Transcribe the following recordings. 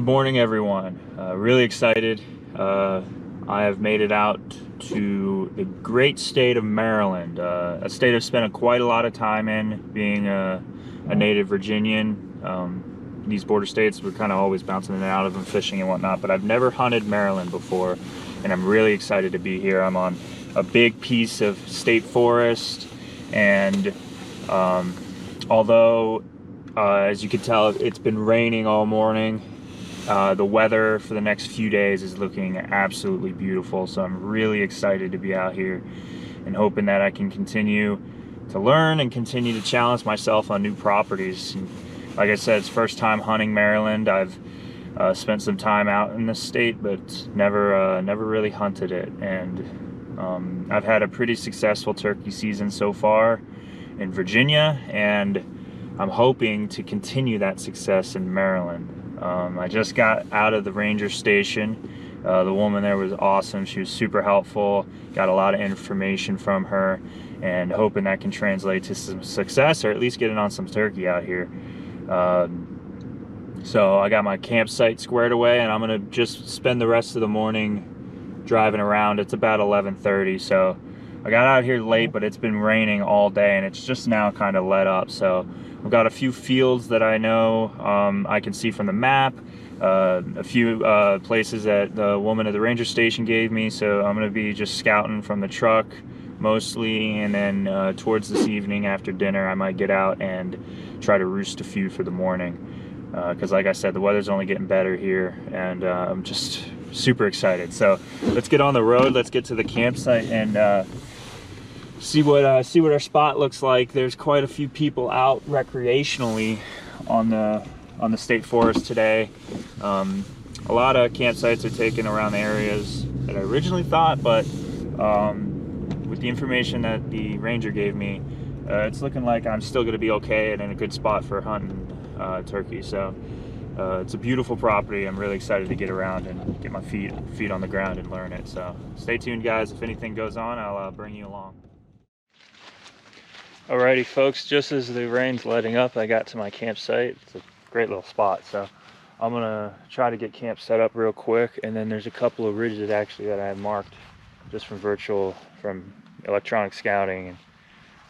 Good morning, everyone. Really excited. I have made it out to the great state of Maryland, a state I've spent quite a lot of time in, being a native Virginian. These border states, we're kind of always bouncing in and out of them, fishing and whatnot, but I've never hunted Maryland before, and I'm really excited to be here. I'm on a big piece of state forest, and although, as you can tell, it's been raining all morning, the weather for the next few days is looking absolutely beautiful, so I'm really excited to be out here and hoping that I can continue to learn and continue to challenge myself on new properties. And like I said, it's first time hunting Maryland. I've spent some time out in the state, but never really hunted it. And I've had a pretty successful turkey season so far in Virginia, and I'm hoping to continue that success in Maryland. I just got out of the ranger station. The woman there was awesome. She was super helpful. Got a lot of information from her, and hoping that can translate to some success, or at least getting on some turkey out here. So I got my campsite squared away, and I'm gonna just spend the rest of the morning driving around. It's about 11:30, so I got out here late, but it's been raining all day, and it's just now kind of let up. So I've got a few fields that I know I can see from the map, a few places that the woman at the ranger station gave me, so I'm going to be just scouting from the truck mostly, and then towards this evening after dinner I might get out and try to roost a few for the morning, because like I said, the weather's only getting better here, and I'm just super excited. So let's get on the road, let's get to the campsite, and see what our spot looks like. There's quite a few people out recreationally on the state forest today. A lot of campsites are taken around the areas that I originally thought, but with the information that the ranger gave me, it's looking like I'm still going to be okay and in a good spot for hunting turkey. So it's a beautiful property. I'm really excited to get around and get my feet on the ground and learn it. So stay tuned, guys. If anything goes on, I'll bring you along. Alrighty folks, just as the rain's letting up, I got to my campsite. It's a great little spot, so I'm gonna try to get camp set up real quick, and then there's a couple of ridges actually that I have marked just from electronic scouting, and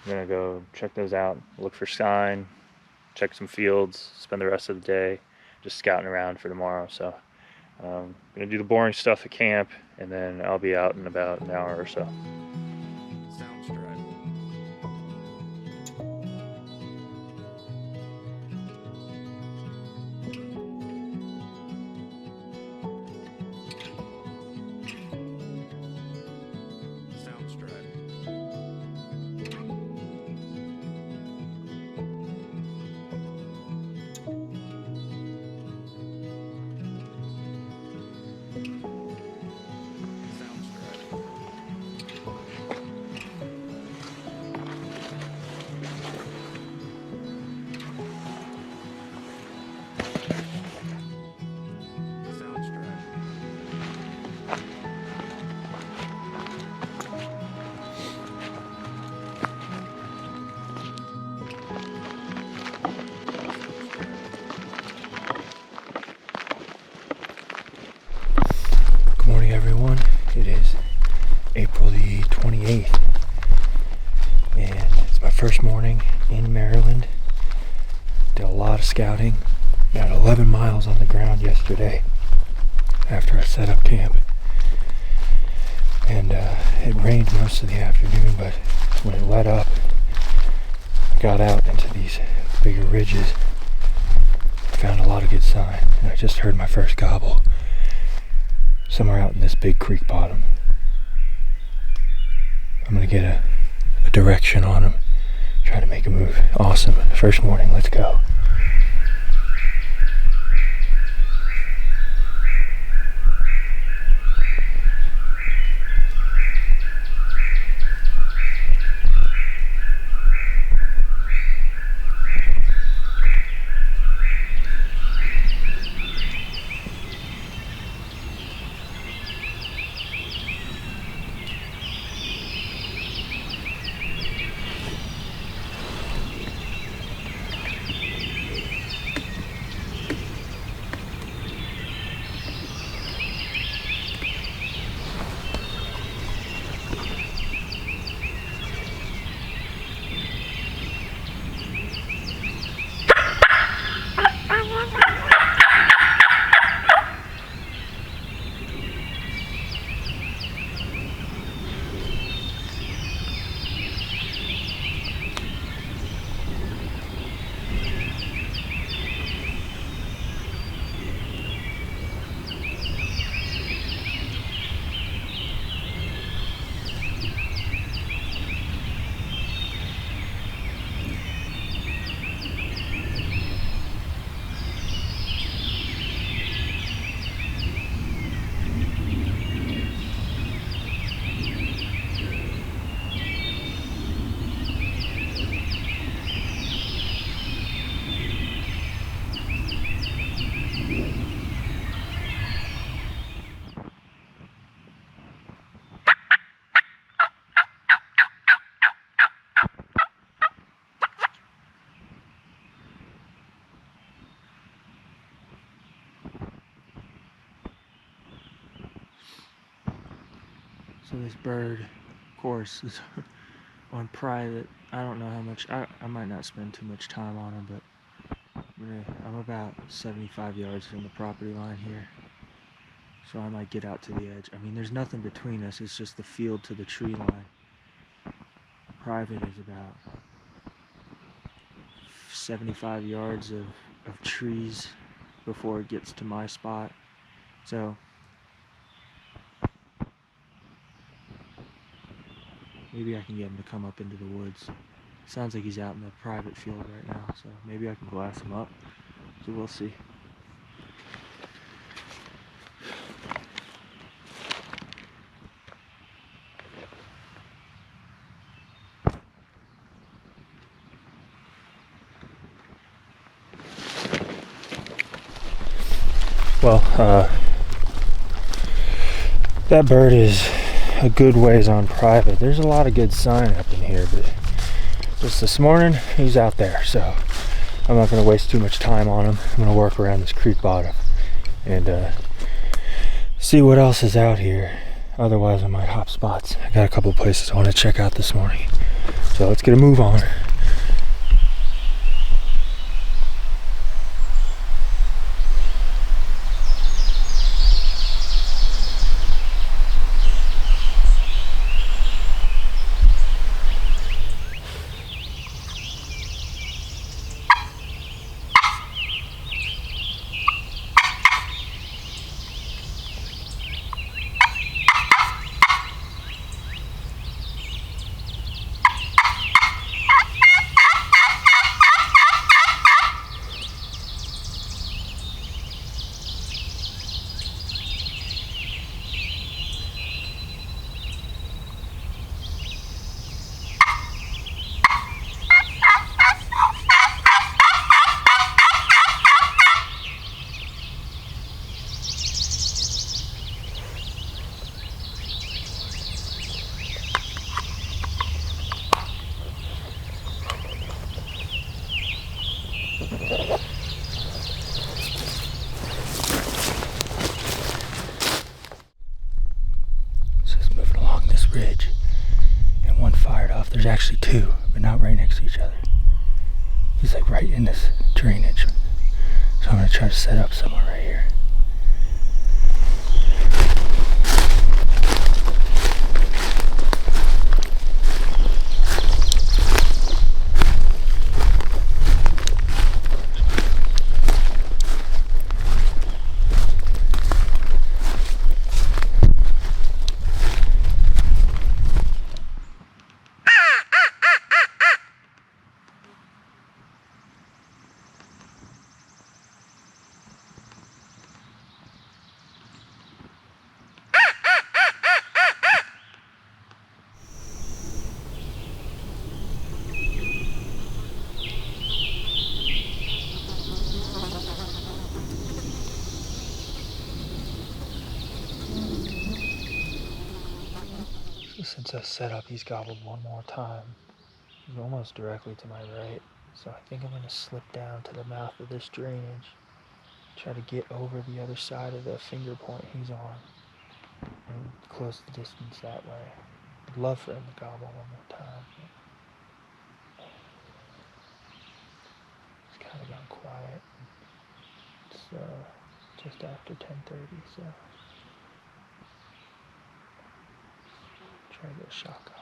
I'm gonna go check those out, look for sign, check some fields, spend the rest of the day just scouting around for tomorrow. So I'm gonna do the boring stuff at camp, and then I'll be out in about an hour or so. Good morning, everyone. It is April the 28th, and it's my first morning in Maryland. Did a lot of scouting, about 11 miles on the ground yesterday after I set up camp, and it rained most of the afternoon, but when it let up, I got out into these bigger ridges, found a lot of good sign, and I just heard my first gobble somewhere out in this big creek bottom. I'm gonna get a direction on him, try to make a move. Awesome, first morning, let's go. So this bird, of course, is on private. I don't know how much, I might not spend too much time on him, but I'm about 75 yards from the property line here. So I might get out to the edge. I mean, there's nothing between us, it's just the field to the tree line. Private is about 75 yards of trees before it gets to my spot. So maybe I can get him to come up into the woods. Sounds like he's out in the private field right now, so maybe I can glass him up. So we'll see. Well, that bird is a good ways on private. There's a lot of good sign up in here, but just this morning he's out there, so I'm not going to waste too much time on him. I'm going to work around this creek bottom and see what else is out here. Otherwise I might hop spots. I got a couple places I want to check out this morning, so let's get a move on. Ridge, and one fired off. There's actually two, but not right next to each other. He's like right in this drainage, so I'm gonna try to set up somewhere right here. Since I set up, he's gobbled one more time. He's almost directly to my right, so I think I'm going to slip down to the mouth of this drainage, try to get over the other side of the finger point he's on, and close the distance that way. I'd love for him to gobble one more time. It's kind of gone quiet. It's just after 10:30, so try to get a shot gobble.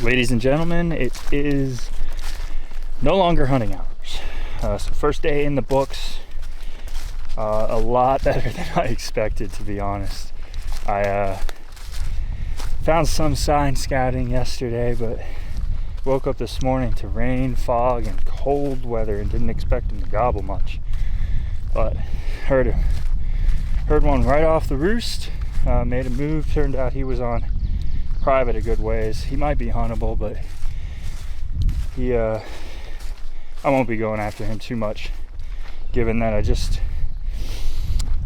Ladies and gentlemen, it is no longer hunting hours. So first day in the books. A lot better than I expected, to be honest. I found some sign scouting yesterday, but woke up this morning to rain, fog, and cold weather and didn't expect him to gobble much. But heard one right off the roost, made a move. Turned out he was on private a good ways. He might be huntable, but I won't be going after him too much, given that I just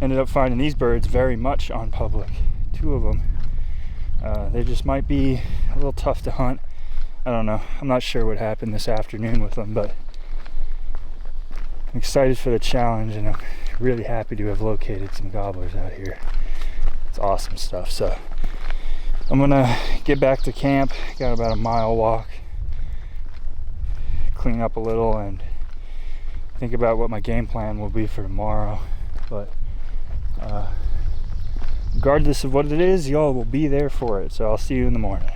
ended up finding these birds very much on public. 2 of them. They just might be a little tough to hunt. I don't know. I'm not sure what happened this afternoon with them, but I'm excited for the challenge, and I'm really happy to have located some gobblers out here. It's awesome stuff. So I'm gonna get back to camp. Got about a mile walk, clean up a little, and think about what my game plan will be for tomorrow. But regardless of what it is, y'all will be there for it. So I'll see you in the morning.